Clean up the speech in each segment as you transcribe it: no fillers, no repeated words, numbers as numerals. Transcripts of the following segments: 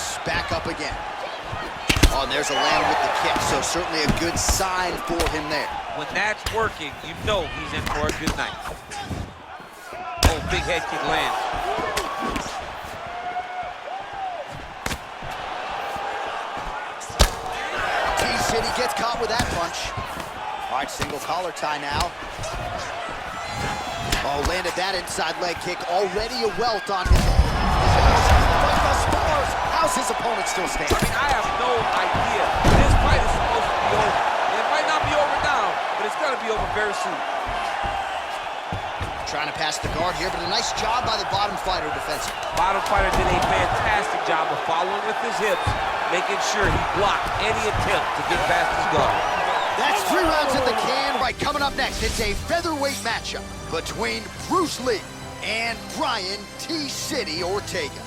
Nice, back up again. Oh, and there's a land with the kick, so certainly a good sign for him there. When that's working, you know he's in for a good night. Oh, big head kick lands. T-City gets caught with that punch. All right, single collar tie now. Oh, landed that inside leg kick. Already a welt on him. How's his opponent still standing? I mean, I have no idea. This fight is supposed to be over. It might not be over now, but it's going to be over very soon. Trying to pass the guard here, but a nice job by the bottom fighter defensive. Bottom fighter did a fantastic job of following with his hips, making sure he blocked any attempt to get past his guard. That's 3 rounds in the can. Right, coming up next, it's a featherweight matchup between Bruce Lee and Brian T-City Ortega.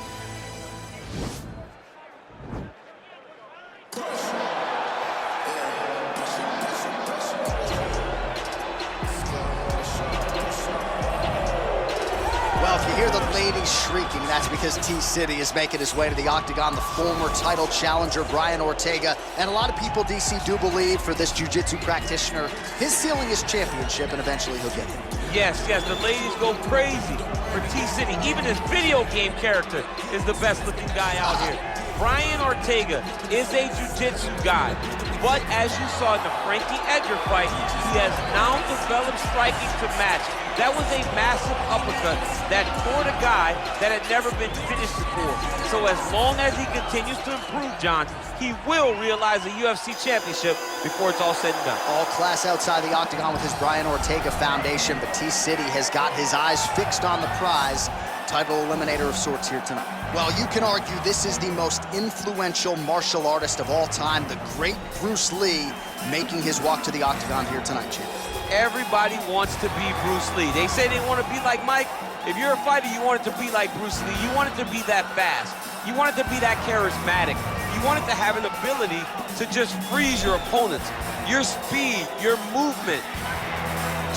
Well, if you hear the ladies shrieking, that's because T-City is making his way to the octagon, the former title challenger, Brian Ortega. And a lot of people, DC, do believe for this jiu-jitsu practitioner, his ceiling is championship, and eventually he'll get there. Yes, the ladies go crazy for T-City. Even his video game character is the best-looking guy out here. Brian Ortega is a jiu-jitsu guy, but as you saw in the Frankie Edgar fight, he has now developed striking to match. That was a massive uppercut that tore a guy that had never been finished before. So as long as he continues to improve, John, he will realize a UFC championship before it's all said and done. All class outside the octagon with his Brian Ortega foundation, but T-City has got his eyes fixed on the prize. Title eliminator of sorts here tonight. Well, you can argue this is the most influential martial artist of all time, the great Bruce Lee, making his walk to the octagon here tonight, champ. Everybody wants to be Bruce Lee. They say they want to be like Mike. If you're a fighter, you want it to be like Bruce Lee. You want it to be that fast. You want it to be that charismatic. You want it to have an ability to just freeze your opponents. Your speed, your movement,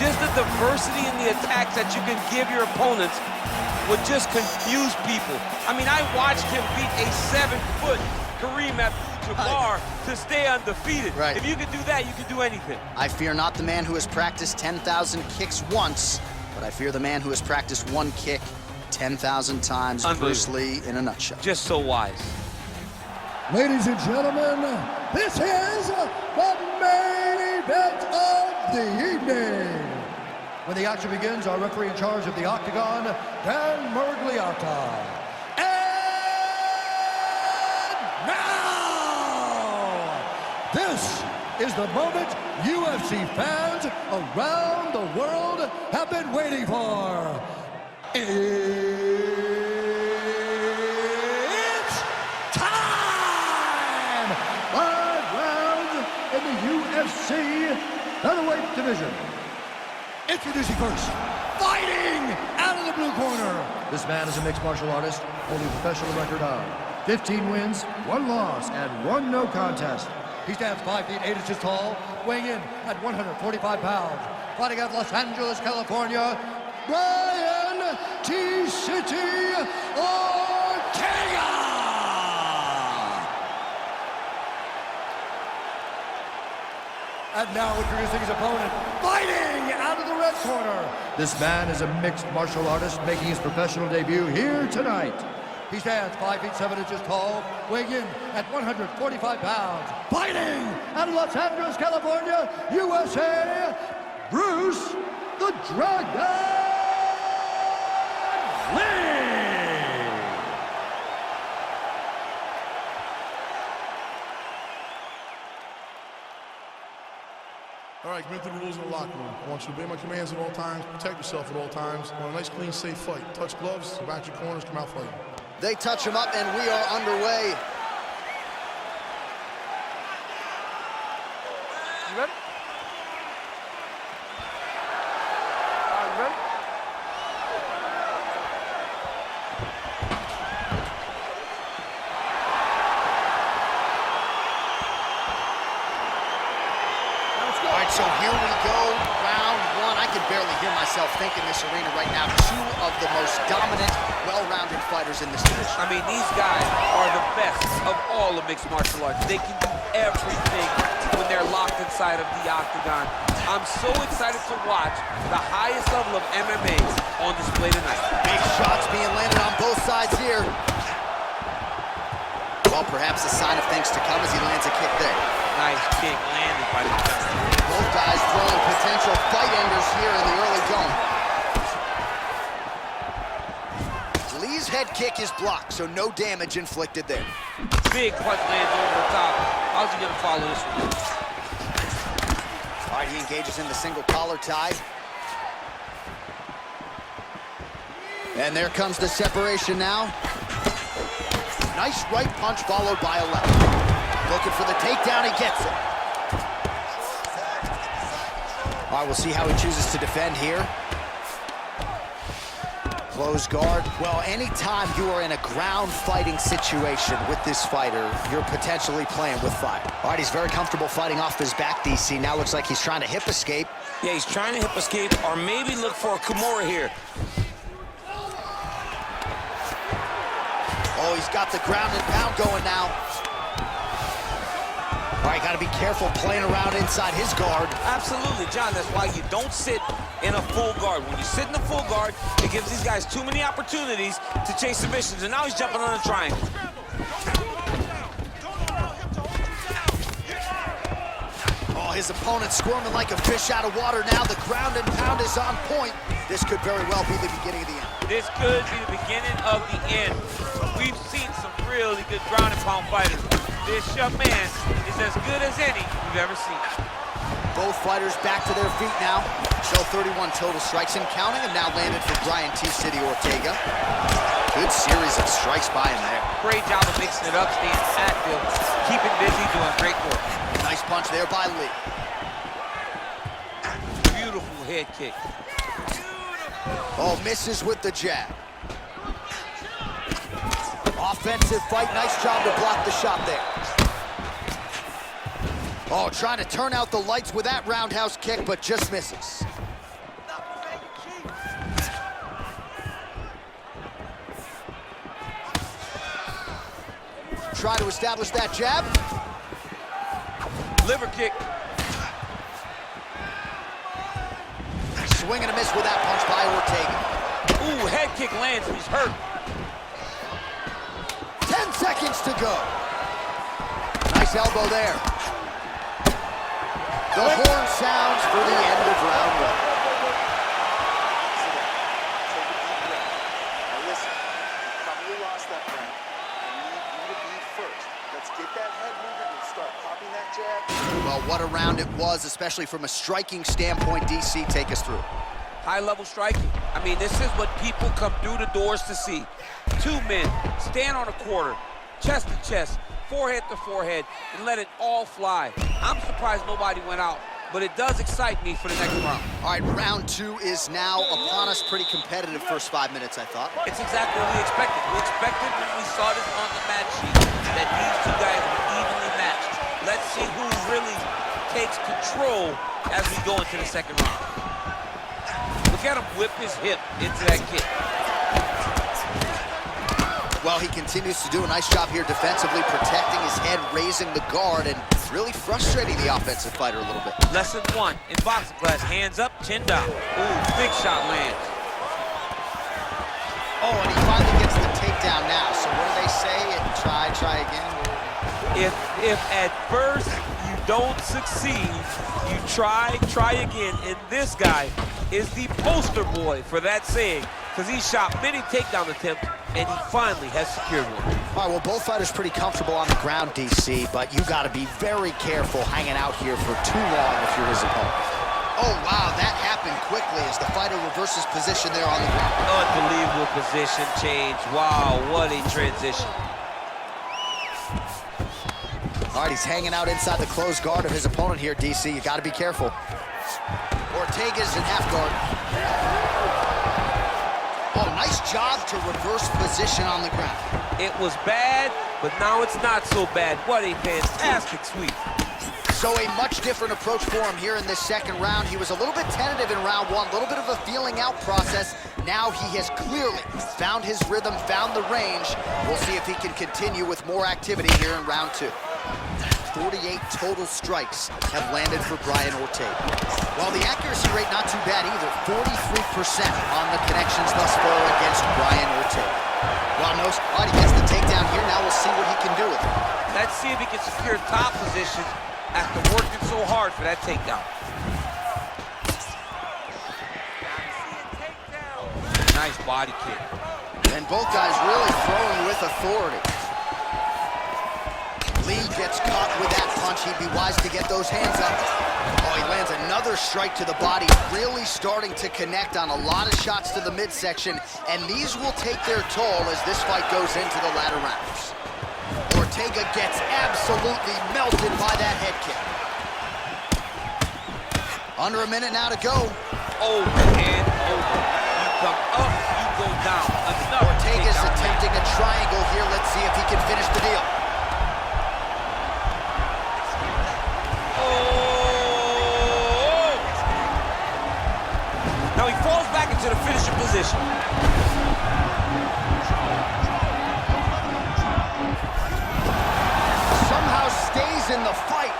just the diversity in the attacks that you can give your opponents would just confuse people. I mean, I watched him beat a 7-foot Kareem Abdul-Jabbar to stay undefeated. Right. If you can do that, you can do anything. I fear not the man who has practiced 10,000 kicks once, but I fear the man who has practiced one kick 10,000 times. Bruce Lee in a nutshell. Just so wise. Ladies and gentlemen, this is the main event of the evening. When the action begins, our referee in charge of the octagon, Dan Murgliata. And now, this is the moment UFC fans around the world have been waiting for. It's time! 5 rounds in the UFC featherweight division. Introducing first, fighting out of the blue corner. This man is a mixed martial artist, holding a professional record of 15 wins, 1 loss, and 1 no contest. He stands 5 feet 8 inches tall, weighing in at 145 pounds. Fighting out of Los Angeles, California, Brian T-City Ortega! And now introducing his opponent, fighting out of the red corner. This man is a mixed martial artist making his professional debut here tonight. He stands 5 feet 7 inches tall, weighing in at 145 pounds. Fighting out of Los Angeles, California, USA, Bruce the Dragon Lee! All right, commit to the rules in the locker room. I want you to obey my commands at all times, protect yourself at all times. I want a nice, clean, safe fight. Touch gloves, back your corners, come out fighting. They touch him up, and we are underway. You ready? You ready? All right, so here we go, round 1. I can barely hear myself think in this arena right now. 2 of the most dominant, well-rounded fighters in this division. I mean, these guys are the best of all of mixed martial arts. They can do everything when they're locked inside of the octagon. I'm so excited to watch the highest level of MMA on display tonight. Big shots being landed on both sides here. Well, perhaps a sign of things to come as he lands a kick there. Nice kick landed by the defender. Both guys throwing potential fight enders here in the early going. Lee's head kick is blocked, so no damage inflicted there. Big punch lands over the top. How's he gonna follow this one? All right, he engages in the single collar tie. And there comes the separation now. Nice right punch followed by a left. Looking for the takedown, he gets it. All right, we'll see how he chooses to defend here. Close guard. Well, anytime you are in a ground fighting situation with this fighter, you're potentially playing with fire. All right, he's very comfortable fighting off his back, DC. Now looks like he's trying to hip escape. Yeah, he's trying to hip escape or maybe look for a Kimura here. Oh, he's got the ground and pound going now. All right, got to be careful playing around inside his guard. Absolutely, John. That's why you don't sit in a full guard. When you sit in a full guard, it gives these guys too many opportunities to chase submissions. And now he's jumping on a triangle. Oh, his opponent squirming like a fish out of water now. The ground and pound is on point. This could very well be the beginning of the end. This could be the beginning of the end. We've seen some really good ground and pound fighters. This young man is as good as any we've ever seen. Both fighters back to their feet now. Show 31 total strikes and counting have now landed for Brian T-City Ortega. Good series of strikes by him there. Great job of mixing it up, staying active, keeping busy, doing great work. Nice punch there by Lee. Beautiful head kick. Oh, misses with the jab. Offensive fight, nice job to block the shot there. Oh, trying to turn out the lights with that roundhouse kick, but just misses. Try to establish that jab. Liver kick. Swing and a miss with that punch by Ortega. Ooh, head kick lands, he's hurt. 10 seconds to go. Nice elbow there. The horn sounds for the end of round one. Now listen, you probably lost that round. I need you to be first. Let's get that head moving and start popping that jab. Well, what a round it was, especially from a striking standpoint. DC, take us through. High-level striking. I mean, this is what people come through the doors to see. Two men stand on a quarter, chest to chest, forehead to forehead, and let it all fly. I'm surprised nobody went out, but it does excite me for the next round. All right, round two is now upon us. Pretty competitive first 5 minutes, I thought. It's exactly what we expected. We expected when we saw this on the match sheet that these two guys were evenly matched. Let's see who really takes control as we go into the second round. Look at him whip his hip into that kick. Well, he continues to do a nice job here defensively, protecting his head, raising the guard, and really frustrating the offensive fighter a little bit. Lesson one in boxing class, hands up, chin down. Ooh, big shot lands. Oh, and he finally gets the takedown now. So what do they say? Try again? If at first you don't succeed, you try again. And this guy is the poster boy for that saying, because he shot many takedown attempts, and he finally has secured one. All right, well, both fighters pretty comfortable on the ground, DC, but you got to be very careful hanging out here for too long if you're his opponent. Oh, wow, that happened quickly as the fighter reverses position there on the ground. Unbelievable position change. Wow, what a transition. All right, he's hanging out inside the closed guard of his opponent here, DC. You got to be careful. Ortega's in half guard. Oh, nice job to reverse position on the ground. It was bad, but now it's not so bad. What a fantastic sweep. So a much different approach for him here in this second round. He was a little bit tentative in round one, a little bit of a feeling out process. Now he has clearly found his rhythm, found the range. We'll see if he can continue with more activity here in round two. 48 total strikes have landed for Brian Ortega. While the accuracy rate not too bad either, 43% on the connections thus far against Brian Ortega. Well, no spot, he gets the takedown here. Now we'll see what he can do with it. Let's see if he can secure top position after working so hard for that takedown. Nice body kick. And both guys really throwing with authority. Lee gets caught with that punch. He'd be wise to get those hands up. Oh, he lands another strike to the body, really starting to connect on a lot of shots to the midsection, and these will take their toll as this fight goes into the latter rounds. Ortega gets absolutely melted by that head kick. Under a minute now to go. Over and over. You come up, you go down. Ortega's attempting a triangle here. Let's see if he can finish the deal. Now he falls back into the finishing position. Somehow stays in the fight.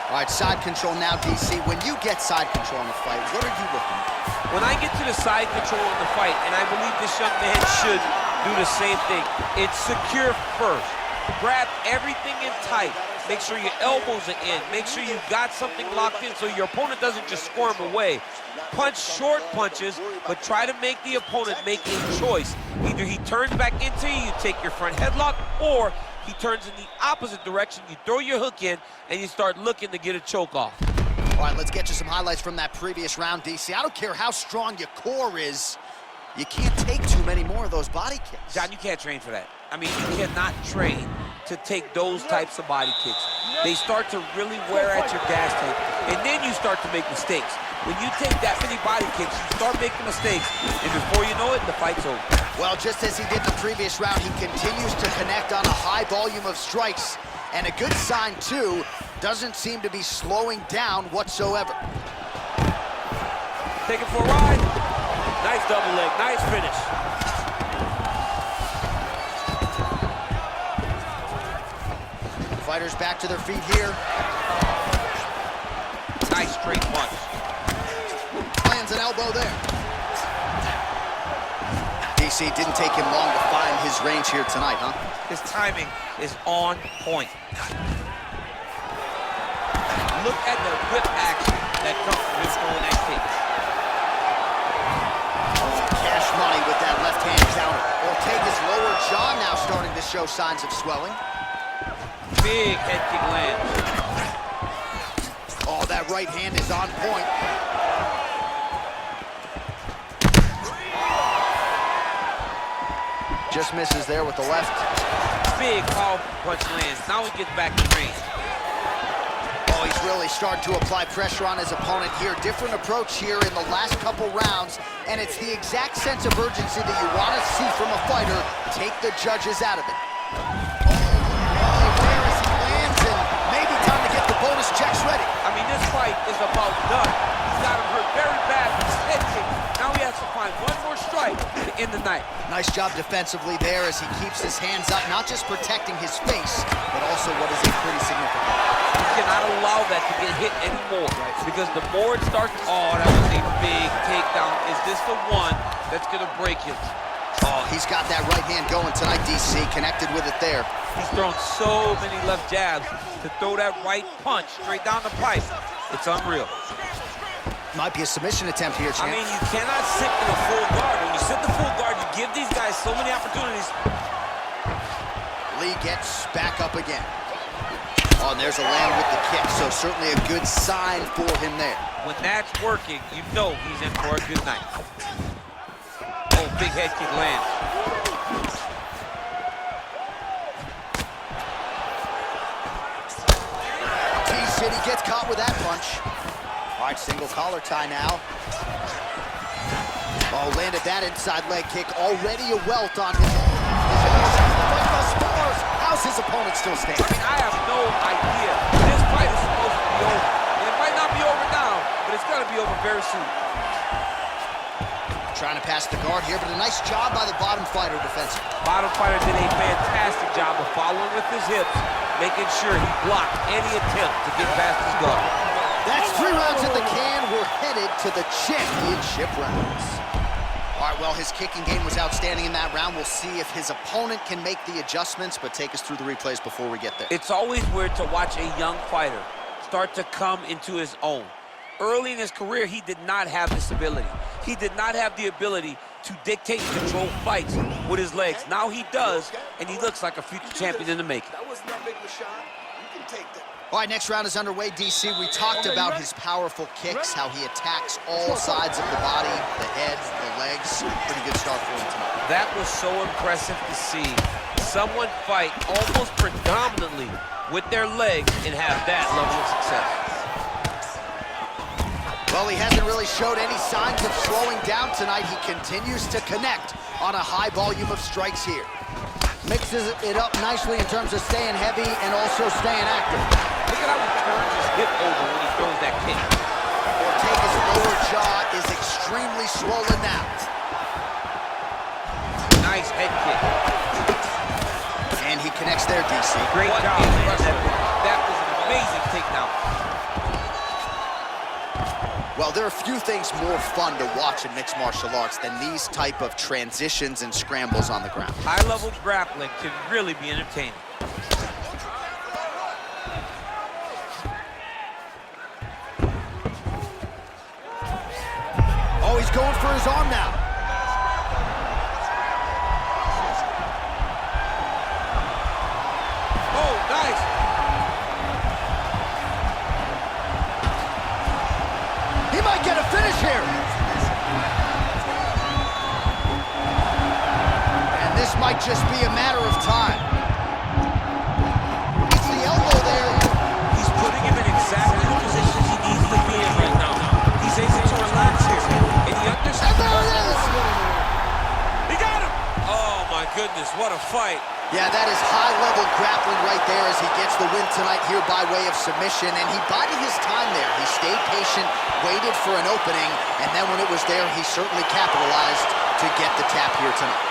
All right, side control now, DC. When you get side control in the fight, what are you looking at? When I get to the side control in the fight, and I believe this young man should do the same thing, it's secure first. Grab everything in tight. Make sure your elbows are in. Make sure you've got something locked in so your opponent doesn't just squirm away. Punch short punches, but try to make the opponent make a choice. Either he turns back into you, you take your front headlock, or he turns in the opposite direction, you throw your hook in, and you start looking to get a choke off. All right, let's get you some highlights from that previous round, DC. I don't care how strong your core is, you can't take too many more of those body kicks. John, you can't train for that. I mean, you cannot train to take those types of body kicks. They start to really wear at your gas tank, and then you start to make mistakes. When you take that many body kicks, you start making mistakes, and before you know it, the fight's over. Well, just as he did the previous round, he continues to connect on a high volume of strikes, and a good sign, too, doesn't seem to be slowing down whatsoever. Take it for a ride. Nice double leg, nice finish. Fighters back to their feet here. Nice straight punch. Lands an elbow there. DC, didn't take him long to find his range here tonight, huh? His timing is on point. Look at the whip action that comes from his throwing that kick. Cash money with that left-hand counter. Ortega's lower jaw now starting to show signs of swelling. Big head kick lands. Oh, that right hand is on point. Just misses there with the left. Big powerful punch lands. Now he gets back to range. Oh, he's really starting to apply pressure on his opponent here. Different approach here in the last couple rounds, and it's the exact sense of urgency that you want to see from a fighter. Take the judges out of it. Bonus checks ready. I mean, this fight is about done. He's got him hurt very bad with his head kick. Now he has to find one more strike to end the night. Nice job defensively there as he keeps his hands up, not just protecting his face, but also what is a pretty significant. You cannot allow that to get hit anymore, because the more it starts, oh, that was a big takedown. Is this the one that's gonna break him? Oh, he's got that right hand going tonight, DC, connected with it there. He's thrown so many left jabs to throw that right punch straight down the pipe. It's unreal. Might be a submission attempt here, champ. I mean, you cannot sit in a full guard. When you sit in the full guard, you give these guys so many opportunities. Lee gets back up again. Oh, and there's a land with the kick, so certainly a good sign for him there. When that's working, you know he's in for a good night. Oh, big head kick lands. T-City gets caught with that punch. All right, single collar tie now. Oh, landed that inside leg kick. Already a welt on him. How's his opponent still standing? I mean, I have no idea. This fight is supposed to be over very soon. Trying to pass the guard here, but a nice job by the bottom fighter defensively. Bottom fighter did a fantastic job of following with his hips, making sure he blocked any attempt to get past his guard. That's 3 rounds in the can. We're headed to the championship rounds. All right, well, his kicking game was outstanding in that round. We'll see if his opponent can make the adjustments, but take us through the replays before we get there. It's always weird to watch a young fighter start to come into his own. Early in his career, he did not have this ability. He did not have the ability to dictate and control fights with his legs. Now he does, and he looks like a future champion in the making. That wasn't that big of a shot. You can take that. All right, next round is underway, DC. We talked about his powerful kicks, how he attacks all sides of the body, the head, the legs. Pretty good start for him tonight. That was so impressive to see someone fight almost predominantly with their legs and have that level of success. Well, he hasn't really showed any signs of slowing down tonight. He continues to connect on a high volume of strikes here. Mixes it up nicely in terms of staying heavy and also staying active. Look at how he turns his hip over when he throws that kick. Ortega's lower jaw is extremely swollen now. Nice head kick. And he connects there, DC. Great job, man. That was an amazing takedown. Well, there are few things more fun to watch in mixed martial arts than these type of transitions and scrambles on the ground. High-level grappling can really be entertaining. Oh, he's going for his arm now. Oh, nice. He might get a finish here. And this might just be a matter of time. It's the elbow there. He's putting him in exactly the position he needs to be in right now. He's able to relax here. And he understands. And there it is. He got him. Oh, my goodness. What a fight. Yeah, that is high-level grappling right there as he gets the win tonight here by way of submission. And he bided his time there. He stayed patient, waited for an opening, and then when it was there, he certainly capitalized to get the tap here tonight.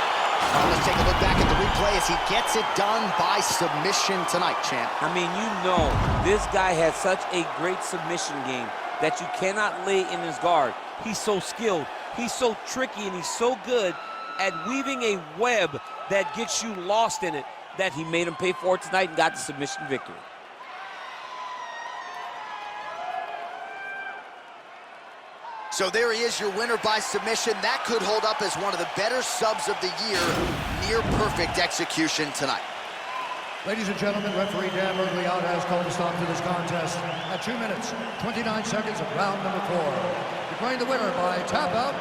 All right, let's take a look back at the replay as he gets it done by submission tonight, champ. I mean, you know, this guy has such a great submission game that you cannot lay in his guard. He's so skilled, he's so tricky, and he's so good at weaving a web that gets you lost in it that he made him pay for it tonight and got the submission victory. So there he is, your winner by submission. That could hold up as one of the better subs of the year. Near perfect execution tonight. Ladies and gentlemen, referee Dan Mergliotta has called a stop to this contest at 2 minutes, 29 seconds of round number 4. Declaring the winner by tap out,